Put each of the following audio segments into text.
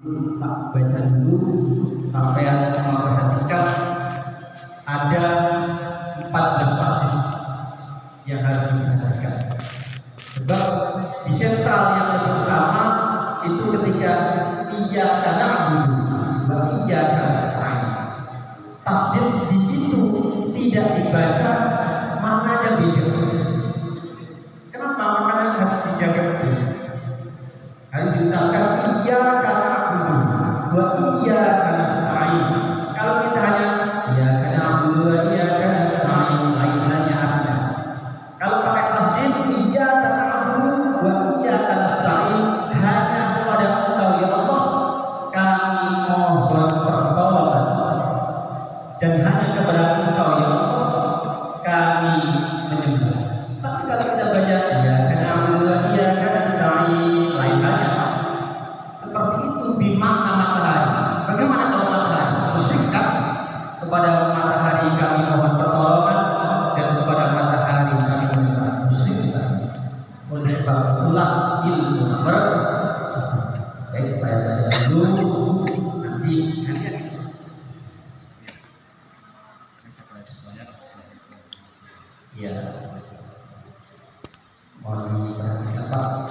Tak baca dulu sampai semua perhatikan ada 14 tasbih yang harus diperhatikan. Sebab di sentral yang lebih utama itu ketika iyyaka na'budu wa iyyaka nasta'in. Tasbih di situ tidak dibaca maknanya beda. Kenapa? Maknanya harus dijaga betul. Harus diucapkan iyyaka na'budu wa iyyaka nasta'in. Kalau kita hanya iyyaka na'budu wa iyyaka nasta'in, lain-lainnya ada. Kalau pakai tasdid iyyaka na'budu wa iyyaka nasta'in, hanya kepada Engkau ya Allah kami mohon pertolongan, dan hanya kepada Engkau ya Allah kami menyembah. Tapi kalau kita baca iyyaka na'budu wa iyyaka nasta'in, lain-lainnya seperti itu bimakna matahari. Bagaimana kalau matahari? Musyrik kan? Kepada matahari kami mohon pertolongan dan kepada matahari kami menyembah. Musyrik kan? Oleh sebab itulah ilmu nomor 1. Baik, saya tanya dulu. Nanti ya. Mohon diperhatikan Pak.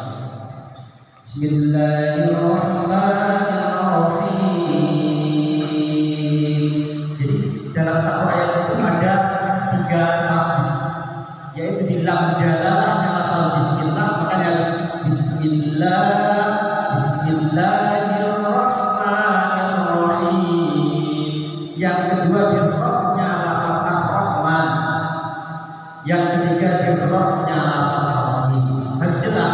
Bismillahirrahmanirrahim. Jadi dalam satu ayat itu ada 3 tasbih, yaitu di lam jalalahnya lafal bismillah, makanya harus bismillah, bismillahirrahmanirrahim. Yang kedua di rohnya lafal ar-rahman. Yang ketiga di rohnya lafal ar-rahim. Harus jelas,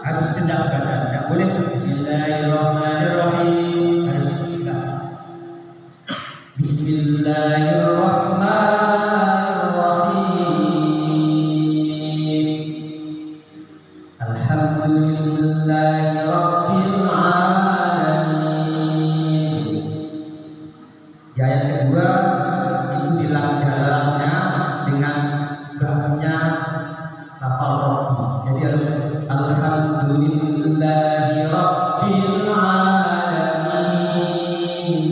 harus jelas badan. Tidak boleh bismillahirrahmanirrahim, harus jelas. Bismillahirrahmanirrahim. Alhamdulillahirabbil alamin. Di ayat kedua itu di lam jalalnya dengan babnya lafal rabbi. Jadi harus alhamdulillahirabbil alamin.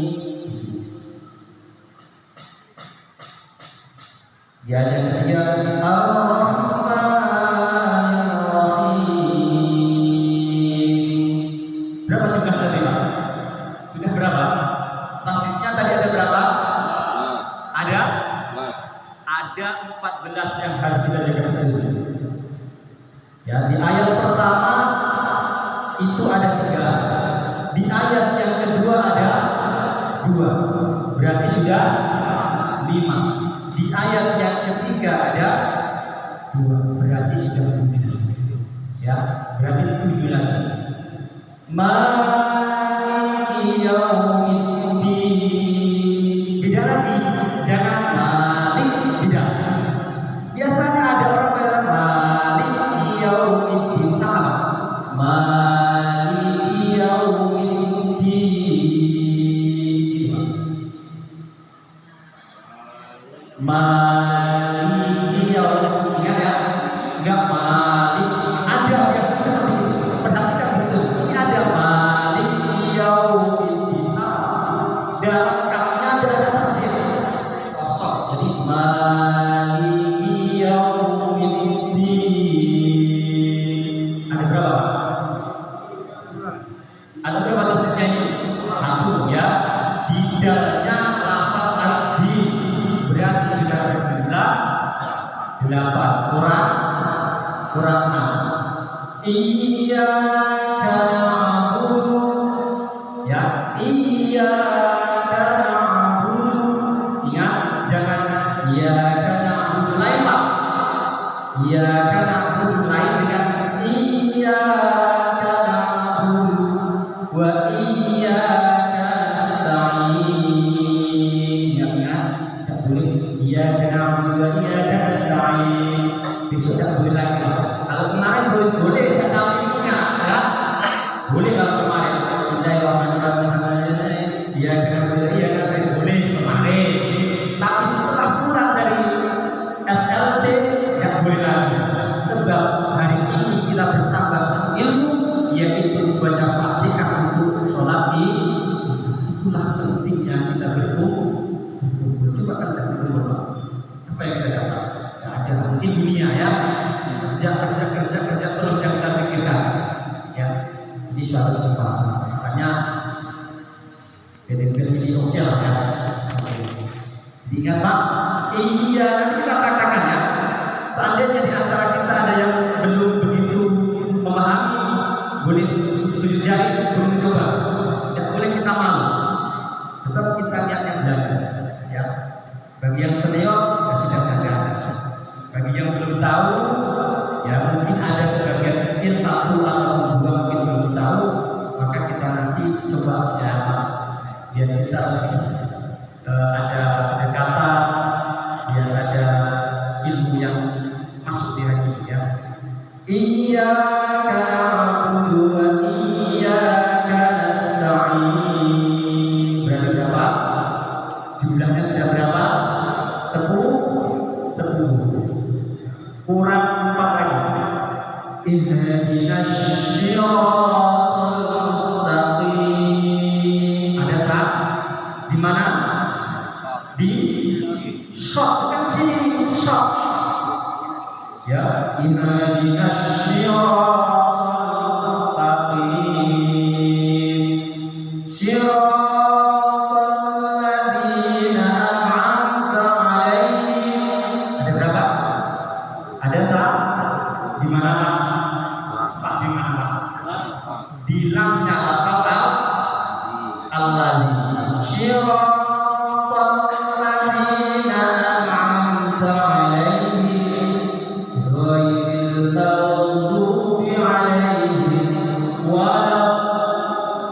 Di ayat ketiga ar-rahmanirrahim. Berapa jumlah tadi Pak? Sudah berapa? Tasbihnya tadi ada berapa? Ada 14 yang harus kita jaga betul. Ya, di ayat pertama itu ada 3. Di ayat yang kedua ada 2. Berarti sudah 5. Di ayat yang ketiga ada 2. Berarti sudah 7. Ya, berarti 7 lagi. Maliki yaumiddin. Beda lagi. Jangan malik, tidak. Biasanya ada orang bilang maliki yaumiddin, salah. Maliki yaumiddin. Maliki yaumiddin, ingat ya, enggak malik. Ada biasanya seperti itu. Perhatikan betul. Ini ada maliki yaumiddin, salah. Dalam katanya ada tasdid kosong. Jadi maliki yaumiddin. Ada berapa? Ada berapa tasdidnya ini? 1 ya. Di dalamnya lafal ardi. Berarti sudah berjumlah 8. Kurang 6. Iyyaka na'budu, ya, iyyaka na'budu. Ingat, jangan iyyaka na'budu lain Pak. Iyyaka na'budu lain dengan iyyaka na'budu wa iyyaka nasta'in. Ya, tidak boleh iyyaka na'budu wa iyyaka nasta'in. Besok tidak boleh lagi. Kalau kemarin boleh tidak tahu ilmunya, ya. Boleh kalau kemarin. Bismillahirrahmanirrahim. Iyyaka na'budu wa iyyaka nasta'in boleh kemarin. Tapi setelah pulang dari SLC tidak boleh lagi. Sebab hari ini kita bertambah ilmu, yaitu membaca Fatihah untuk sholat di Itulah pentingnya kita berkumpul. Coba kan kita berkumpul, Pak. Apa yang kita dapat? Tidak ada. Mungkin dunia ya, kerja terus yang kita pikirkan. Ya, ini suatu kesempatan. Makanya PDPS ini oke lah ya. Diingat Pak, iya nanti kita praktekkan ya. Seandainya di antara kita ada yang belum begitu memahami, boleh tunjuk jari, boleh mencoba. Tidak boleh kita malu. Sebab kita niatnya belajar. Ya. Bagi yang senior ya sudah belajar. Bagi yang belum tahu, ya mungkin ada sebagian kecil satu atau dua mungkin belum tahu, maka kita nanti coba ya biar kita lebih ada pendekatan, biar ada ilmu yang masuk di hati ya. Iyyaka na'budu wa iyyaka nasta'in. Berarti berapa? Jumlahnya sudah berapa? 10. Kurang 4 lagi. Ihdinas siratal mustaqim. Ada saat di mana? Di shot kan sini shot. Ya, ihdinas siratal mustaqim. Siratal ladzina an'amta 'alaihim. Ada berapa? Ada saat di mana? Pak di mana? Di lamnya lafal al-ladzi. Siratal ladzina an'amta 'alaihim ghairil maghdubi 'alaihim wala.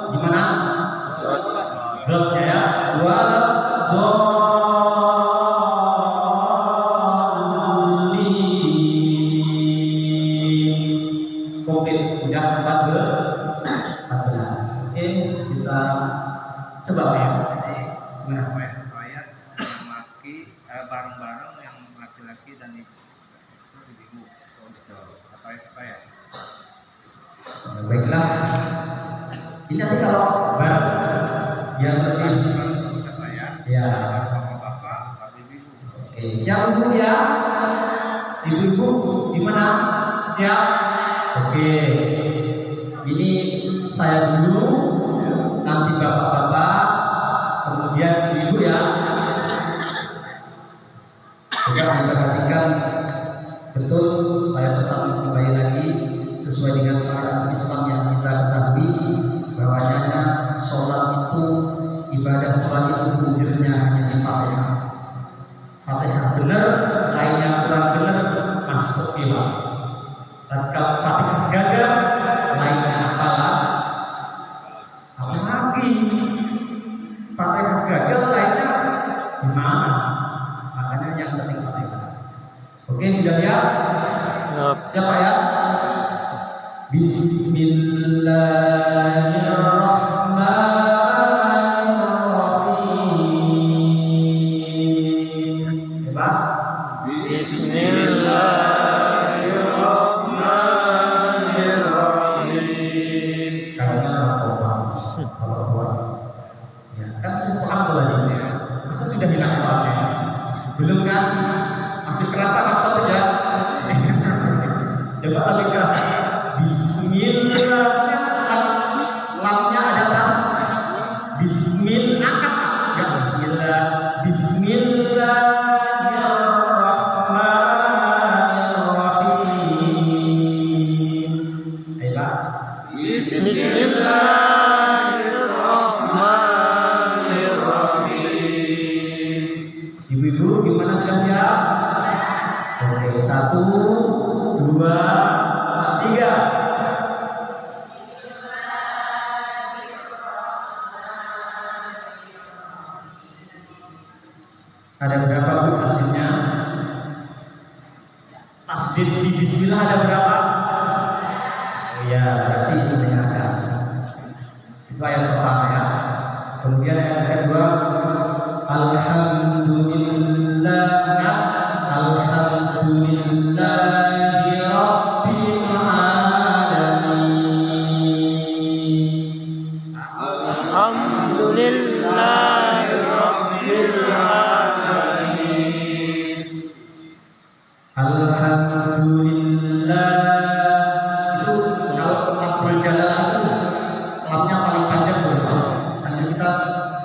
Di mana? Dotnya ya. Wala komplit sudah 14. Oke, kita coba ya. Supaya laki bareng-bareng yang laki-laki dan ibu supaya Baiklah. Ini nanti kalau bareng yang lebih ya. bapak ibu. Oke, siap ibu ya. Ibu-ibu di mana? Siap? Oke. Ini saya dulu, nanti bapak-bapak, kemudian ibu ya. Coba diperhatikan betul. Saya pesan kembali lagi sesuai dengan syariat Islam yang kita ketahui bahwasanya sholat itu, ibadah sholat itu punjernya hanya di Fatihah. Fatihah benar, lainnya kurang benar, masih oke Pak. Dan kalau Fatihah gagal, lainnya apalah? Apalagi Fatihah gagal, lainnya gimana? Makanya yang penting Fatihah. Oke, sudah siap? Siapa ya? Bismillahirrahmanirrahim. Coba. Bismillahirrahmanirrahim. Karena apa? Ya, kan itu Quran tadi ya. Masa sudah hilang Qurannya? Belum kan? Masih kerasa Mas Taufik ya? Coba lebih keras. Bismillah. Lamnya ada tas. Bismillah. Ya Bismillah. Bismillahirrahmanirrahim. Ayolah. Bismillahirrahmanirrahim. Ibu-ibu gimana, sudah siap? Oke, 1, 2, 3. Ada berapa Bu tasbihnya? Tasbih di bismillah ada berapa? Oh ya, berarti ini ada. Itu ayat pertama ya. Kemudian ayat kedua, alhamdulillah, alhamdulillahi rabbil alamin. Alhamdulillahirabbil alamin. Alhamdulillah. Itu kalau lafzul jalalah itu lamnya paling panjang boleh. Sambil kita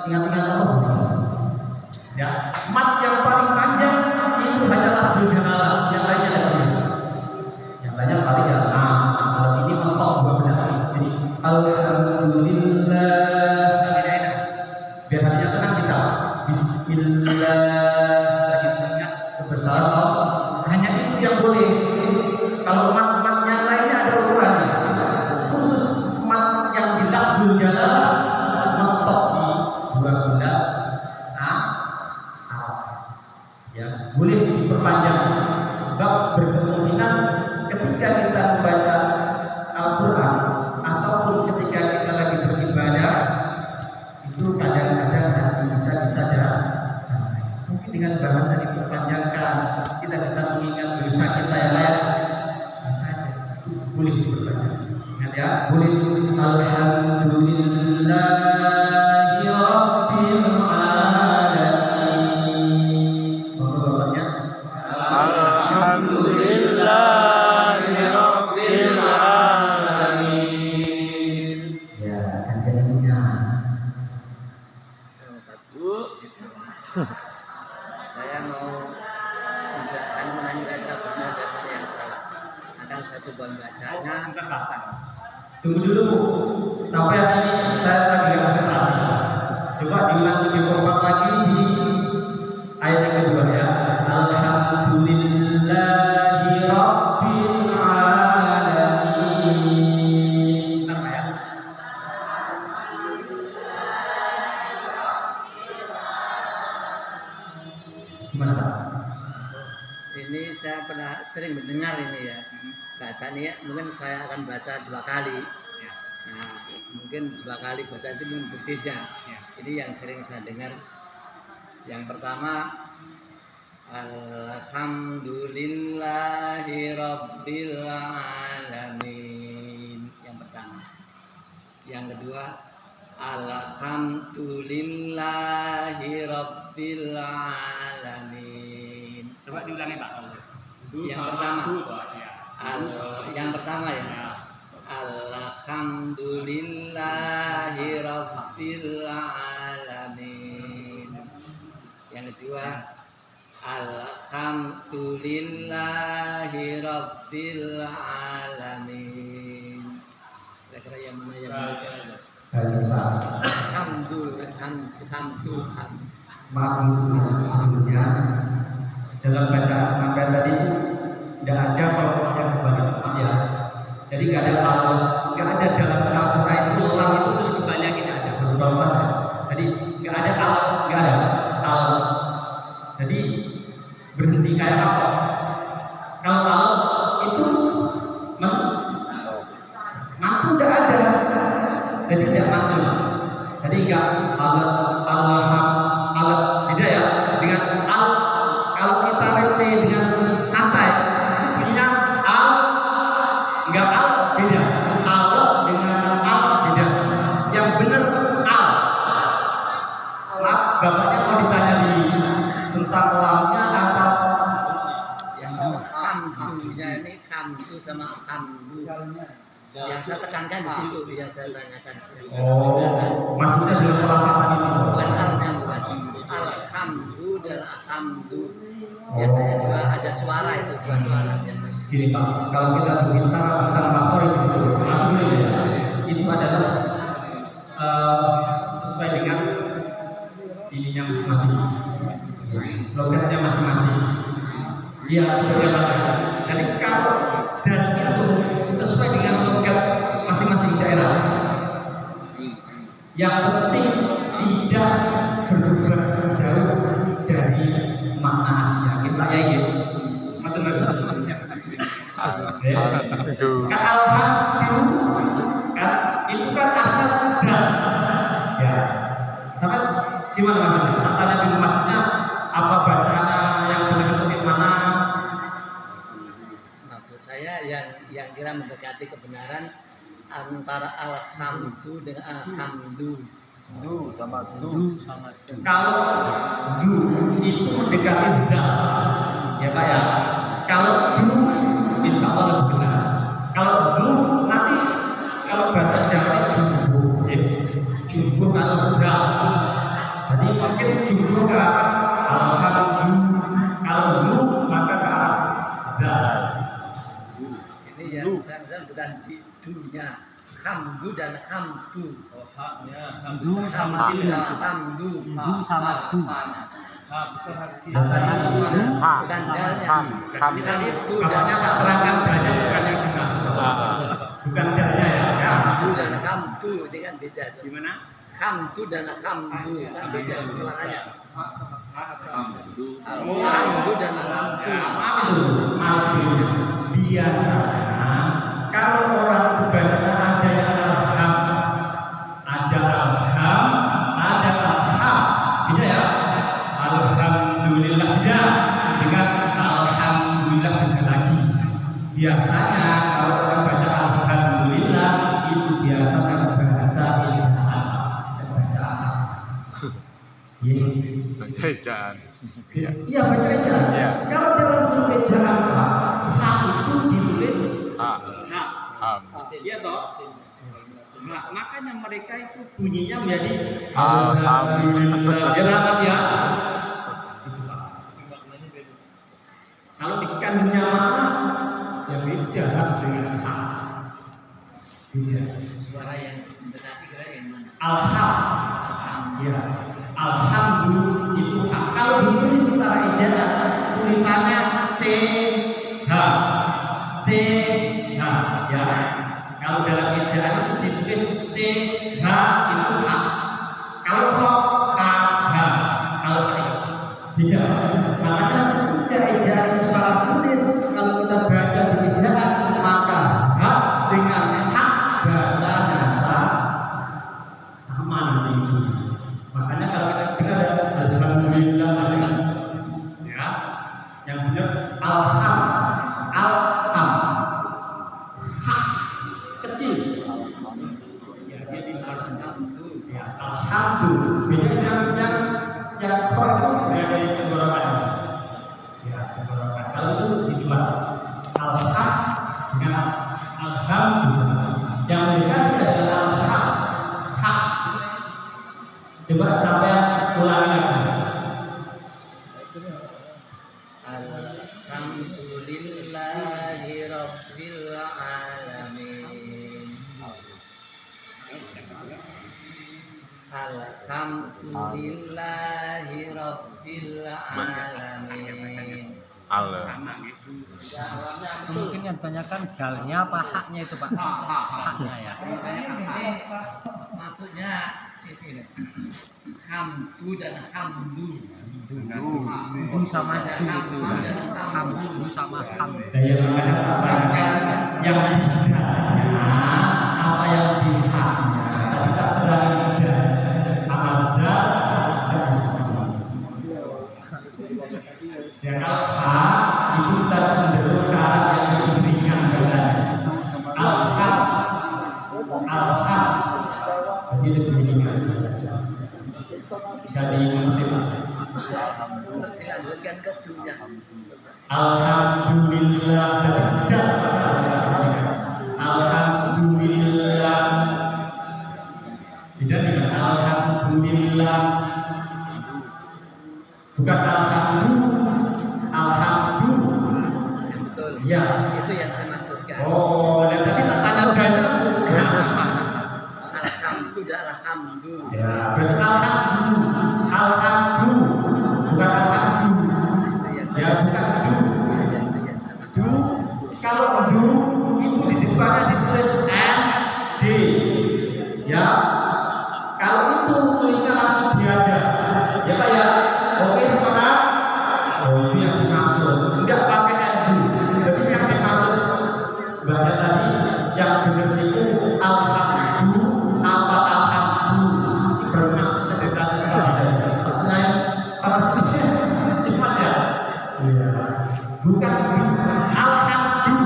ingat-ingat Allah. Ya, mat yang paling panjang itu hanya lafzul jalalah, yang lainnya tidak boleh. Yang lainnya paling ya. Nah, kalau ini mentok dua benar. Jadi alhamdulillah. Biar hatinya tenang bisa. Bismillah. Ingat kebesaran Allah. Hanya itu yang boleh. Kalau mat-mat yang lainnya ada ukurannya. Khusus mat yang di lafzul jalalah mentok di 12 ya, boleh diperpanjang. Sebab berkemungkinan ketika kita membaca Al-Quran ataupun ketika kita lagi beribadah, itu kadang-kadang hati kita bisa mungkin dengan bahasa diperpanjangkan, kita bisa mengingat dosa kita yang lain, bisa aja, itu boleh diperpanjang. Ingat ya, boleh. Alhamdulillahi Rabbil alamin. Bapak-bapaknya, Alhamdulillahirabbil alamin. ya gantiannya. Saya mau penjelasan menanyakan benar dan mana yang salah. Akan saya coba membacanya. Tunggu dulu Bu, sampai ini saya lagi konsentrasi. Coba diulang lebih kompak lagi di ayat yang kedua ya. Alhamdulillahi Rabbil alamin. Bentar Pak ya. Gimana Pak? Ini saya pernah sering mendengar ini ya. Baca ini ya, mungkin saya akan baca 2 kali. Nah, mungkin 2 kali baca itu mungkin berbeda. Ini yang sering saya dengar. Yang pertama, Alhamdulillahirabbil alamin. Yang pertama. Yang kedua, Alhamdulillahirabbil alamin. Coba diulangi Pak. Yang pertama. Yang pertama ya. Alhamdulillahirabbil alamin. Yang kedua, Alhamdulillahirabbil alamin. Kira-kira yang mana yang benar? Alhamdulillah. Maaf sebelumnya dalam bacaan sampai tadi itu tidak ada kalau yang berbalik ya. Jadi nggak ada dalam Al-Quran itu lam itu terus kebanyakan tidak ada beberapa. Jadi nggak ada al. Jadi berhenti kayak apa? Kalau al itu mantu tidak ada. Jadi tidak mantu. Jadi nggak beda ya dengan al. Kalau kita rete dengan santai itu bunyinya al, enggak al, beda. Al dengan al beda. Yang benar al. Maaf, bapaknya mau ditanya tentang lamnya atau yang hamdunya ini hamdu sama hamdu. Yang saya tekankan di situ yang saya tanyakan. maksudnya dengan pelafatan ini. Bukan alnya, bukan alhamdu dan alhamdu. Biasanya juga ada suara itu, 2 suara biasanya. Gini Pak, kalau kita berbicara tentang makhluk itu asli ya, itu adalah sesuai dengan ininya masing-masing, logatnya masing-masing. Iya, betul ya Pak. Jadi kalau dan itu sesuai dengan logat masing-masing daerah. Yang penting tidak berubah jauh dari makna aslinya. Kita ya gitu. Betul-betul. Kan alhamdulillah kan itu kan asal dan ya. Tapi gimana maksudnya? Tanya dulu maksudnya apa bacaannya yang benar-benar mana? Maksud saya yang kira mendekati kebenaran antara alhamdu dengan alhamdu. Du sama Kalau du itu mendekati benar, ya Pak ya. Kalau du, insya Allah lebih benar. Kalau du nanti kalau bahasa Jawa jumbo, ya. Jumbo atau benar. Jadi mungkin jumbo ke arah alhamdulillah. Kalau du maka ke arah benar. Ini yang saya bukan di dunya. Hamdu dan hamdu. Oh, haknya. Du sama Hamdu du. dan hamdu. Du sama du. Ha besar hati. Bukan dalnya. Kita itu Makanya tak terangkan dalnya bukan yang dimaksud. Bukan dalnya ya. hamdu dan hamdu ini kan beda. Gimana? Hamdu dan hamdu kan beda suaranya. Hamdu. Hamdu dan hamdu. Maksudnya biasanya kalau orang kebanyakan ada yang alham, ada alham, ada alham, beda ya. Alhamdulillah beda dengan alhamdulillah beda lagi. Biasanya kalau orang baca alhamdulillah itu biasanya baca ejaan dan bacaan. Ejaan. Iya baca ejaan. Iya. Kalau dalam bentuk ejaan hak itu ditulis Ham. iya toh. Nah, makanya mereka itu bunyinya menjadi Alhamdulillah. Ya Mas ya. Kalau dikandungnya mana ya beda dengan hak. Beda. Suara yang mendekati kira yang mana? Alham. Ya. Alhamdulillah itu hak. Kalau ditulis secara ejaan tulisannya C H C H ya. Kalau dalam ejaan itu ditulis C H itu hak. Kalau kok K H. Kalau beda. Makanya ketika ejaan itu salah tulis, kalau kita baca di ejaan maka hak dengan hak bacanya sama nanti. Makanya kalau kita dengar ada alhamdulillah ya, yang benar alham, hak kecil. Ya, dia di Hamdu. ya, alhamdulillah. Beda yang kor itu dari tenggorokan. Ya, tenggorokan. Kalau itu di luar. Alham dengan alhamdulillah. Yang mendekati adalah alham, hak. Coba sampai ulangi lagi. Alhamdulillahi rabbil alamin. Alhamdulillahi rabbil alamin. Mungkin yang banyakan dalnya apa haknya itu Pak? Haknya ya. Maksudnya itu hamdu dan hamdu. Du sama du itu. Hamdu sama ham. Daya makanya apa yang tidaknya, apa yang tidaknya. Tadi tak terangin tidak sama zat dan disebut. Ya kalau hak itu kita cenderung ke arah yang lebih ringan bacanya. Al-haq, jadi lebih ringan bacanya. Bisa dimengerti Pak. Dilanjutkan ke dunia. Alhamdulillah tidak. Alhamdulillah. Beda dengan alhamdulillah. Bukan alhamdu. Betul. Ya. Itu yang saya maksudkan. Oh, dan tadi tak tanya gaya. Alhamdu dan alhamdu. Ya, berarti alhamdu. Bukan alhamdu. Ya, bukan du. Du, kalau du itu di depannya ditulis N D. Ya, kalau itu tulisnya langsung D aja. Ya Pak ya. Oke sekarang. Oh itu yang dimaksud. Enggak pakai N D. Jadi yang dimaksud bahasa tadi yang benar itu alhamdu apa alhamdu bermaksud sederhana sekali. Nah, sama saja cepat ya. Iya. Bukan di alhamdu.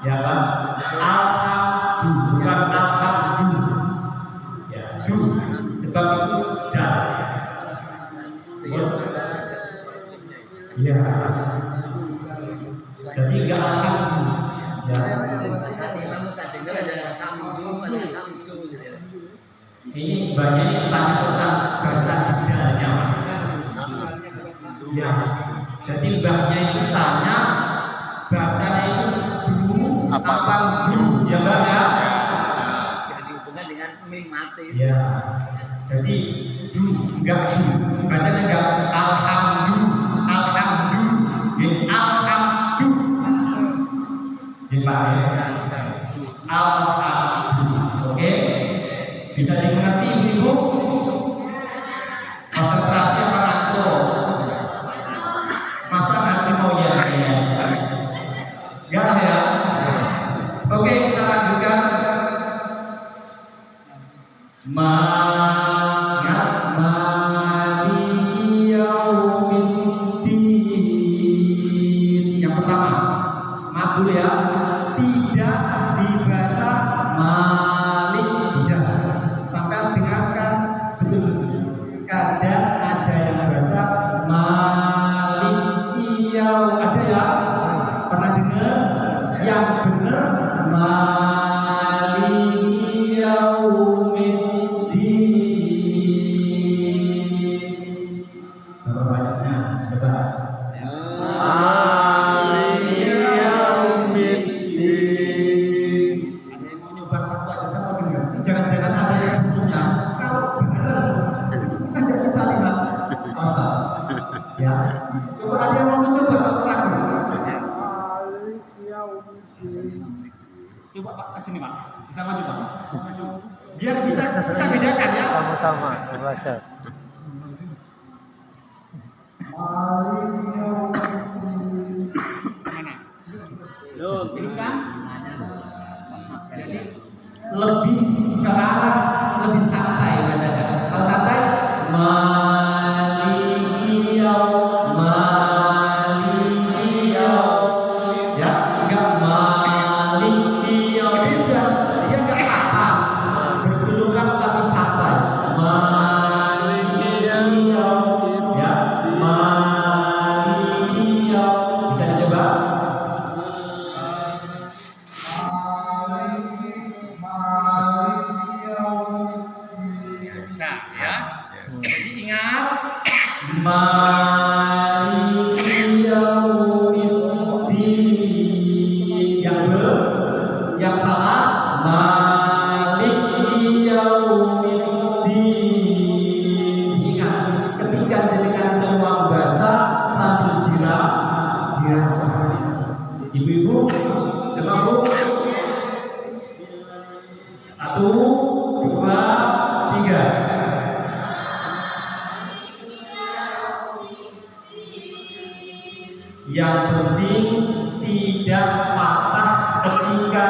Ya Pak. Alhamdu bukan alhamdu. Ya, du. Sebab itu dal. Ya. Jadi enggak alhamdulillah. Ya. Tadi kamu tadi ada hamdu, ada hamdu gitu ya. Ini banyak ini tanya tentang baca dalnya mas. Ya. Jadi mbaknya itu tanya bacanya itu du apa du ya mbak ya? Yang dihubungkan dengan mim mati. Ya. Jadi du enggak du. Bacanya enggak alhamdu. Ya, alhamdu. Ya Pak ya. Alhamdu. Oke. Bisa dimengerti Ibu? Konsentrasi apa ngantuk? Masa ngaji mau ya? Enggak ya? Oke, kita lanjutkan. Maliki yaumiddin. Yang pertama, maaf dulu ya. Tidak dibaca malik, tidak. Sampai dengarkan betul-betul. Kadang ada yang baca maliki yaum. Ada ya? Pernah dengar? Yang benar maliki yaumiddin. Berapa banyaknya? Coba. Maliki yaumiddin. Ada yang mau nyoba satu aja saya mau dengar. Jangan-jangan ada yang punya. Kalau benar, kita nggak bisa lihat. Ustaz. Ya. Coba ada yang mau mencoba atau ragu? Coba Pak kesini Pak. Bisa maju Pak. Biar kita bedakan ya. Sama-sama belajar. Loh, ini kan? Jadi lebih ke arah lebih santai bacanya. Kalau santai maliki yaum, maliki yaum. Ya, enggak maliki yaum. Beda. Dia enggak patah. Bergelombang tapi santai. Maliki yaum. Ya, maliki yaum. Bisa dicoba? Bisa ya. Jadi ingat maliki yaumiddin. Yang salah maliki yaumiddin. Ingat, ketika dengan semua membaca sambil dirasakan. Ibu-ibu, coba Bu. 1, 2, 3. Yang penting tidak patah ketika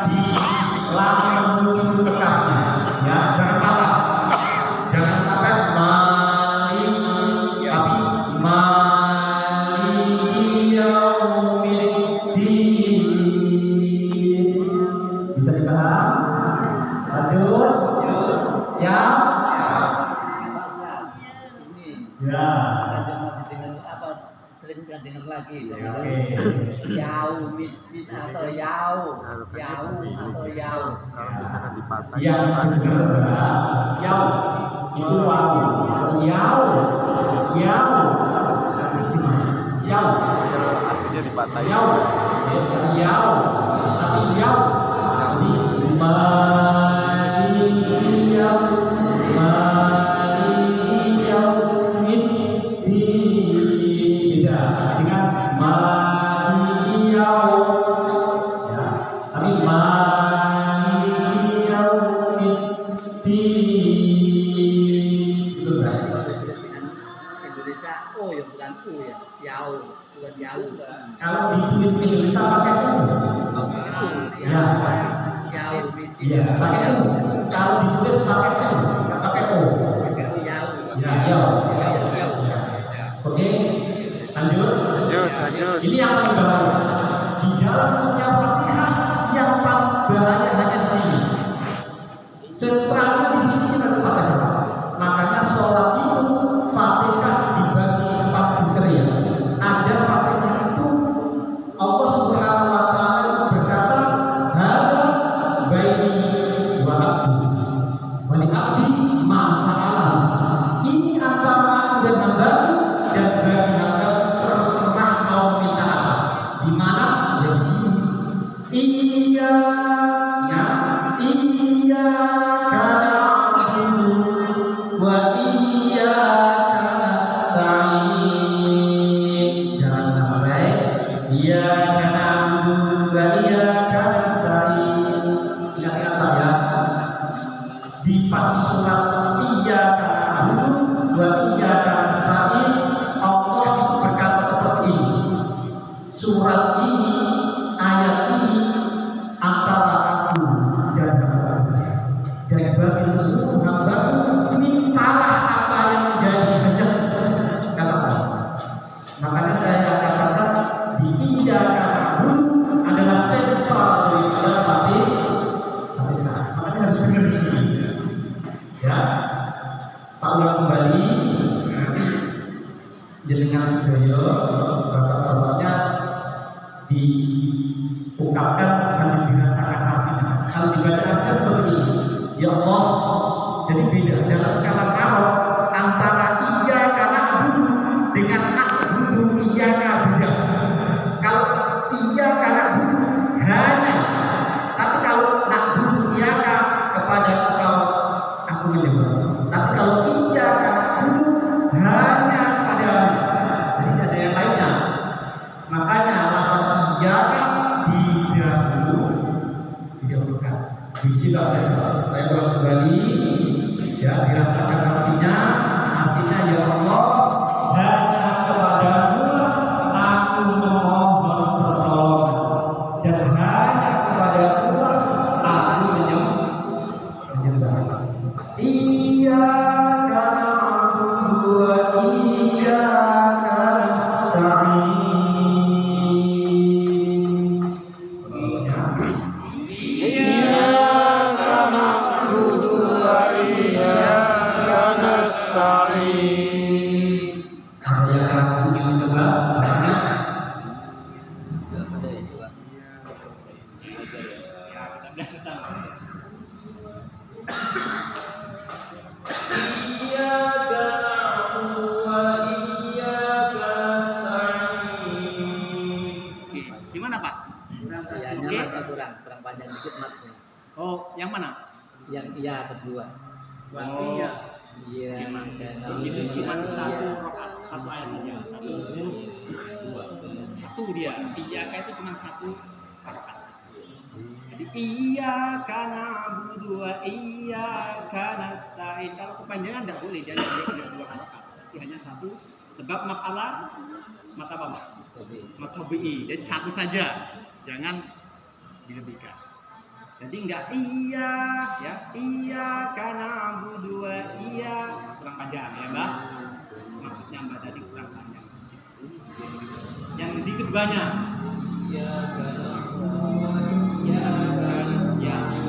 di menuju tekapnya. Ya, jangan patah. Jangan sampai malik, tapi maliki yaumiddin. Bisa dipaham? Lanjut. Siap? Ini Ya. saya masih dengar apa sering kan dengar lagi. Oke. Yaumiddin atau yau atau yau. Kalau misalnya dipatahin, Yang benar yau itu wawu. Yau. Yau. artinya dipatahin. Yau. Yau. Tapi yau. Jadi maliki yau. Maliki yaumiddin. Beda dengan maliki yau. Ya. Tapi maliki yaumiddin. Betul kan? Indonesia O ya bukan U ya. Yau bukan yau. Kalau ditulis Indonesia pakai U. Ya. Yaumiddin. Iya, pakai U. Kalau ditulis pakai U, nggak pakai O. Yau. Ya, yau. Oke, lanjut. Lanjut. Ini yang paling bahaya. Di dalam setiap Fatihah yang paling bahaya hanya di sini. Sentralnya di sini kita Fatihah. Ini antara aku dan hambaku, dan bagi hambaku terserah mau minta apa. Di mana? Ya di sini. Iya, ya, iya na'budu wa iyyaka nasta'in. Jangan sampai iyyaka na'budu wa iyyaka nasta'in. Ingat-ingat ya. Di pas surat iyyaka na'budu wa iyyaka nasta'in, Allah itu berkata seperti ini. Surat ini, ayat ini antara aku dan hambaku, dan bagi seluruh hambaku mintalah apa yang menjadi hajat, kata Allah. Makanya saya katakan di iyyaka na'budu adalah sentral daripada Fatihah. Makanya harus benar di sini. Ya, tak ulang kembali. Jenengan sedaya bapak-bapaknya diungkapkan sambil dirasakan hatinya. Kalau dibaca artinya seperti ini. Ya Allah, jadi beda dalam kalam Arab antara iyyaka na'budu dengan na'budu iyyaka beda. Kalau iyyaka na'budu hanya, tapi kalau na'budu iyyaka kepada engkau aku menyembah. Tapi kalau iyyaka na'budu hanya kepadamu. Jadi tidak ada yang lainnya. Makanya lafaz iyyaka didahulukan. Diisi saya ulang kembali ya, dirasakan artinya ya Allah, hanya kepadamu aku memohon pertolongan, dan hanya kepadamu aku menyembah. Iyyaka na'budu wa iyyaka nasta'in. Gimana Pak? Iyanya agak kurang panjang dikit matnya. Oh, yang mana? Yang iya kedua. Oh, iya. Iya, Itu cuma satu rakaat, satu ayat saja, satu huruf, satu dia. Iyyaka itu cuma satu rakaat. Jadi iyyaka na'budu wa iyyaka nasta'in. Kalau kepanjangan tidak boleh, jadi ada dua rakaat. Tapi hanya satu. Sebab maf'ala mata apa? Matabi'i. Jadi satu saja. Jangan dilebihkan. Jadi enggak iyyaka na'budu wa iyyaka, kurang panjang ya Mbak. Maksudnya Mbak tadi kurang panjang. Yang di keduanya iyyaka na'budu wa iyyaka nasta'in.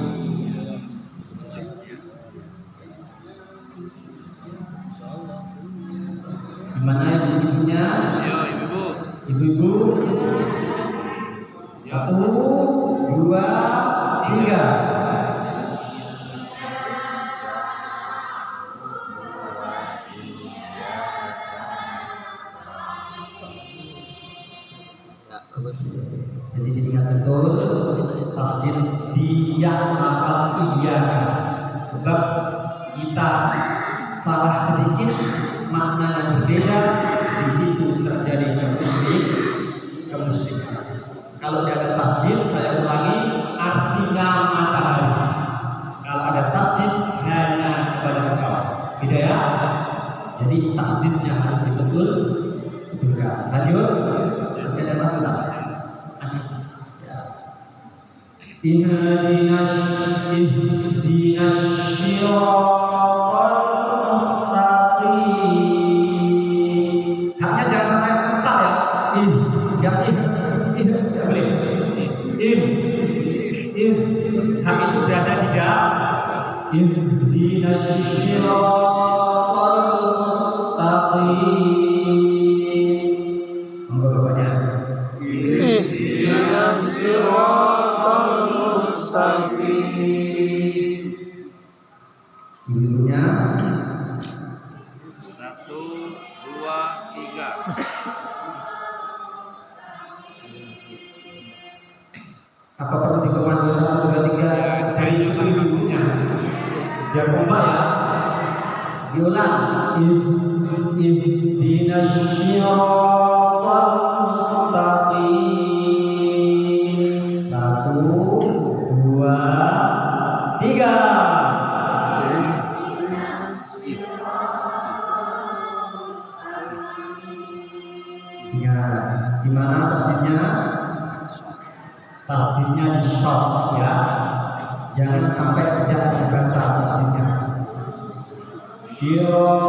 Gimana ibu-ibunya? Ayo ibu-ibu. Ibu-ibu. 1, 2, 3. Jadi diingat betul tasdid dia lafal iyyaka. Sebab kita salah sedikit maknanya berbeda, di situ terjadi kemusyrikan. Kalau tidak ada tasdid, saya ulangi, artinya matahari. Kalau ada tasdid, hanya kepada engkau. Beda ya? Jadi tasdidnya harus betulkan. Lanjut. Masih ada masalah? Ihdinas siratal mustaqim. Haknya jangan sampai mental ya. Hak itu berada di dalam ihdinas siratal mustaqim. Monggo bapaknya. Ihdinas siratal mustaqim. Ibunya 1, 2, 3. Apa perlu dikomando 1, 2, 3 dari sebelumnya? Biar kompak ya. Diulang. Ihdinas siratal mustaqim. 1, 2, 3. Ya, gimana tasdidnya? Tasdidnya di short ya. Jangan sampai tidak dibaca tasdidnya. Syiratal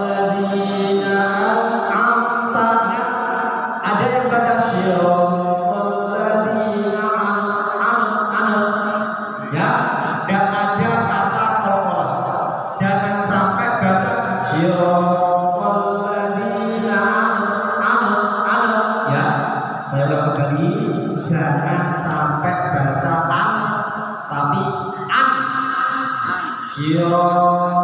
ladzina an'amta. Ada yang baca syiratal ladzina an'amta. Ya, dan ada kata qalqalah. Jangan sampai baca syiratal ladzina an'amta. Ya, saya ulang kembali. Jangan sampai baca an, tapi an. Syiratal